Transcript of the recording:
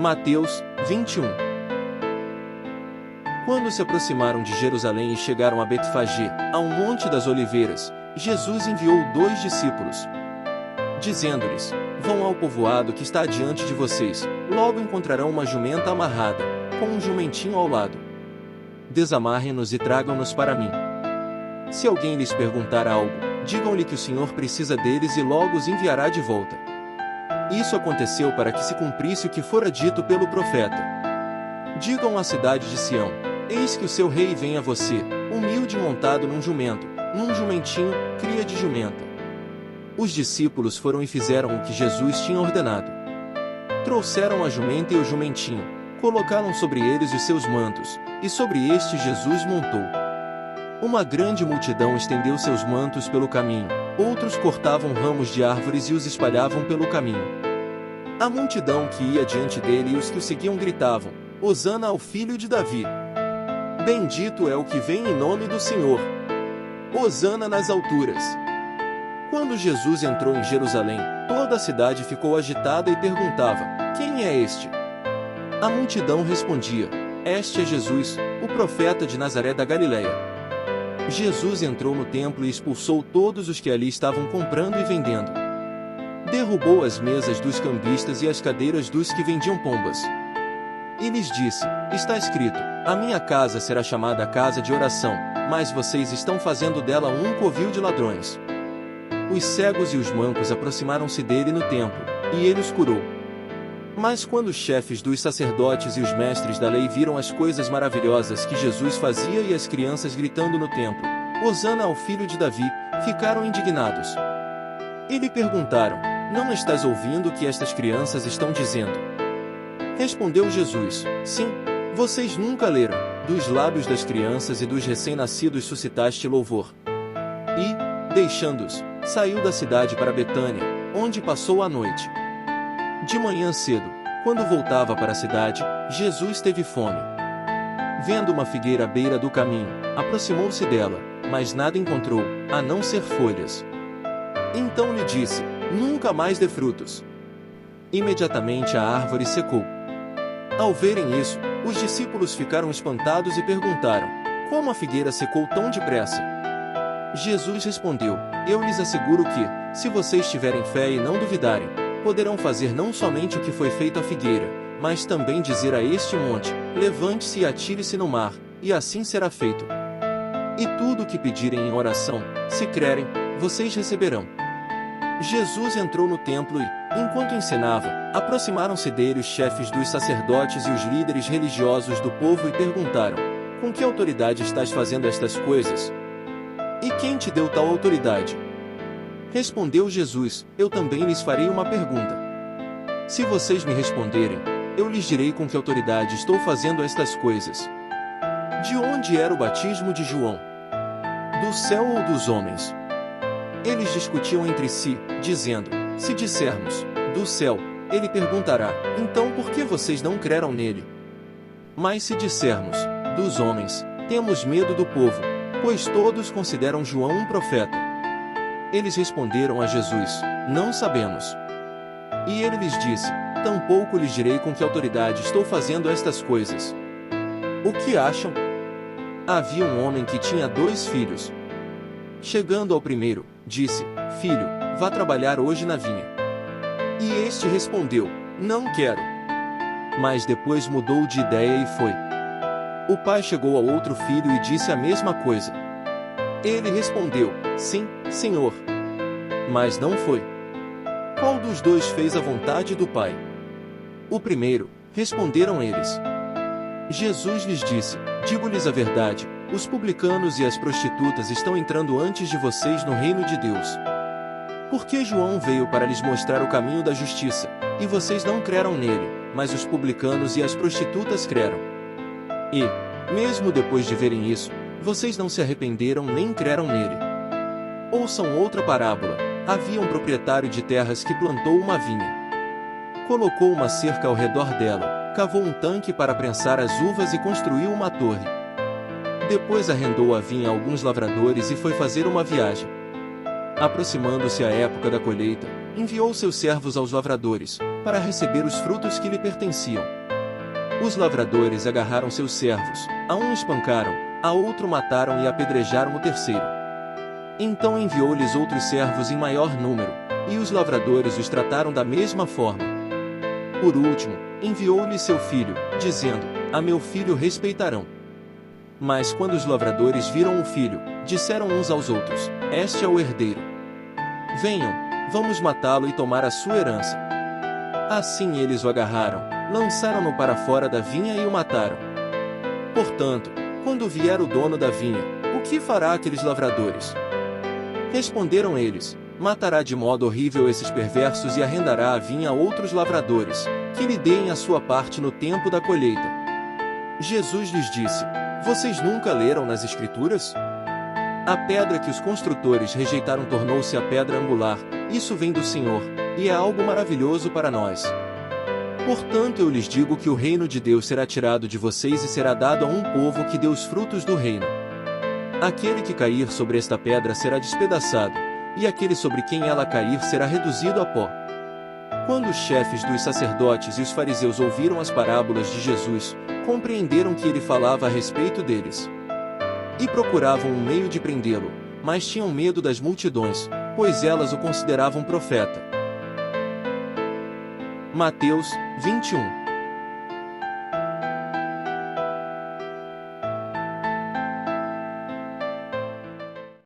Mateus 21. Quando se aproximaram de Jerusalém e chegaram a Betfagé, ao Monte das Oliveiras, Jesus enviou 2 discípulos, dizendo-lhes: Vão ao povoado que está adiante de vocês, logo encontrarão uma jumenta amarrada, com um jumentinho ao lado. Desamarrem-nos e tragam-nos para mim. Se alguém lhes perguntar algo, digam-lhe que o Senhor precisa deles e logo os enviará de volta. Isso aconteceu para que se cumprisse o que fora dito pelo profeta. Digam à cidade de Sião: Eis que o seu rei vem a você, humilde e montado num jumento, num jumentinho, cria de jumenta. Os discípulos foram e fizeram o que Jesus tinha ordenado. Trouxeram a jumenta e o jumentinho, colocaram sobre eles os seus mantos, e sobre este Jesus montou. Uma grande multidão estendeu seus mantos pelo caminho, outros cortavam ramos de árvores e os espalhavam pelo caminho. A multidão que ia diante dele e os que o seguiam gritavam: Hosana ao filho de Davi! Bendito é o que vem em nome do Senhor! Hosana nas alturas! Quando Jesus entrou em Jerusalém, toda a cidade ficou agitada e perguntava: Quem é este? A multidão respondia: Este é Jesus, o profeta de Nazaré da Galileia. Jesus entrou no templo e expulsou todos os que ali estavam comprando e vendendo. Derrubou as mesas dos cambistas e as cadeiras dos que vendiam pombas. E lhes disse: Está escrito: A minha casa será chamada casa de oração, mas vocês estão fazendo dela um covil de ladrões. Os cegos e os mancos aproximaram-se dele no templo, e ele os curou. Mas quando os chefes dos sacerdotes e os mestres da lei viram as coisas maravilhosas que Jesus fazia e as crianças gritando no templo: Hosana ao filho de Davi, ficaram indignados. E lhe perguntaram: Não estás ouvindo o que estas crianças estão dizendo? Respondeu Jesus: Sim, vocês nunca leram: Dos lábios das crianças e dos recém-nascidos suscitaste louvor. E, deixando-os, saiu da cidade para Betânia, onde passou a noite. De manhã cedo, quando voltava para a cidade, Jesus teve fome. Vendo uma figueira à beira do caminho, aproximou-se dela, mas nada encontrou, a não ser folhas. Então lhe disse: Nunca mais dê frutos. Imediatamente a árvore secou. Ao verem isso, os discípulos ficaram espantados e perguntaram: Como a figueira secou tão depressa? Jesus respondeu: Eu lhes asseguro que, se vocês tiverem fé e não duvidarem, poderão fazer não somente o que foi feito à figueira, mas também dizer a este monte: Levante-se e atire-se no mar, e assim será feito. E tudo o que pedirem em oração, se crerem, vocês receberão. Jesus entrou no templo e, enquanto ensinava, aproximaram-se dele os chefes dos sacerdotes e os líderes religiosos do povo e perguntaram: Com que autoridade estás fazendo estas coisas? E quem te deu tal autoridade? Respondeu Jesus: Eu também lhes farei uma pergunta. Se vocês me responderem, eu lhes direi com que autoridade estou fazendo estas coisas. De onde era o batismo de João? Do céu ou dos homens? Eles discutiam entre si, dizendo: Se dissermos, do céu, ele perguntará: Então por que vocês não creram nele? Mas se dissermos, dos homens, temos medo do povo, pois todos consideram João um profeta. Eles responderam a Jesus: Não sabemos. E ele lhes disse: Tampouco lhes direi com que autoridade estou fazendo estas coisas. O que acham? Havia um homem que tinha 2 filhos. Chegando ao primeiro, disse: Filho, vá trabalhar hoje na vinha. E este respondeu: Não quero. Mas depois mudou de ideia e foi. O pai chegou ao outro filho e disse a mesma coisa. Ele respondeu: Sim, Senhor. Mas não foi. Qual dos 2 fez a vontade do pai? O primeiro, responderam eles. Jesus lhes disse: Digo-lhes a verdade, os publicanos e as prostitutas estão entrando antes de vocês no reino de Deus. Porque João veio para lhes mostrar o caminho da justiça, e vocês não creram nele, mas os publicanos e as prostitutas creram. E, mesmo depois de verem isso, vocês não se arrependeram nem creram nele. Ouçam outra parábola: havia um proprietário de terras que plantou uma vinha. Colocou uma cerca ao redor dela, cavou um tanque para prensar as uvas e construiu uma torre. Depois arrendou a vinha a alguns lavradores e foi fazer uma viagem. Aproximando-se a época da colheita, enviou seus servos aos lavradores, para receber os frutos que lhe pertenciam. Os lavradores agarraram seus servos, a um espancaram, a outro mataram e apedrejaram o terceiro. Então enviou-lhes outros servos em maior número, e os lavradores os trataram da mesma forma. Por último, enviou-lhes seu filho, dizendo: a meu filho respeitarão. Mas quando os lavradores viram o filho, disseram uns aos outros: este é o herdeiro. Venham, vamos matá-lo e tomar a sua herança. Assim eles o agarraram, lançaram-no para fora da vinha e o mataram. Portanto, quando vier o dono da vinha, o que fará aqueles lavradores? Responderam eles: matará de modo horrível esses perversos e arrendará a vinha a outros lavradores, que lhe deem a sua parte no tempo da colheita. Jesus lhes disse: vocês nunca leram nas Escrituras? A pedra que os construtores rejeitaram tornou-se a pedra angular. Isso vem do Senhor, e é algo maravilhoso para nós. Portanto eu lhes digo que o reino de Deus será tirado de vocês e será dado a um povo que dê os frutos do reino. Aquele que cair sobre esta pedra será despedaçado, e aquele sobre quem ela cair será reduzido a pó. Quando os chefes dos sacerdotes e os fariseus ouviram as parábolas de Jesus, compreenderam que ele falava a respeito deles. E procuravam um meio de prendê-lo, mas tinham medo das multidões, pois elas o consideravam profeta. Mateus 21.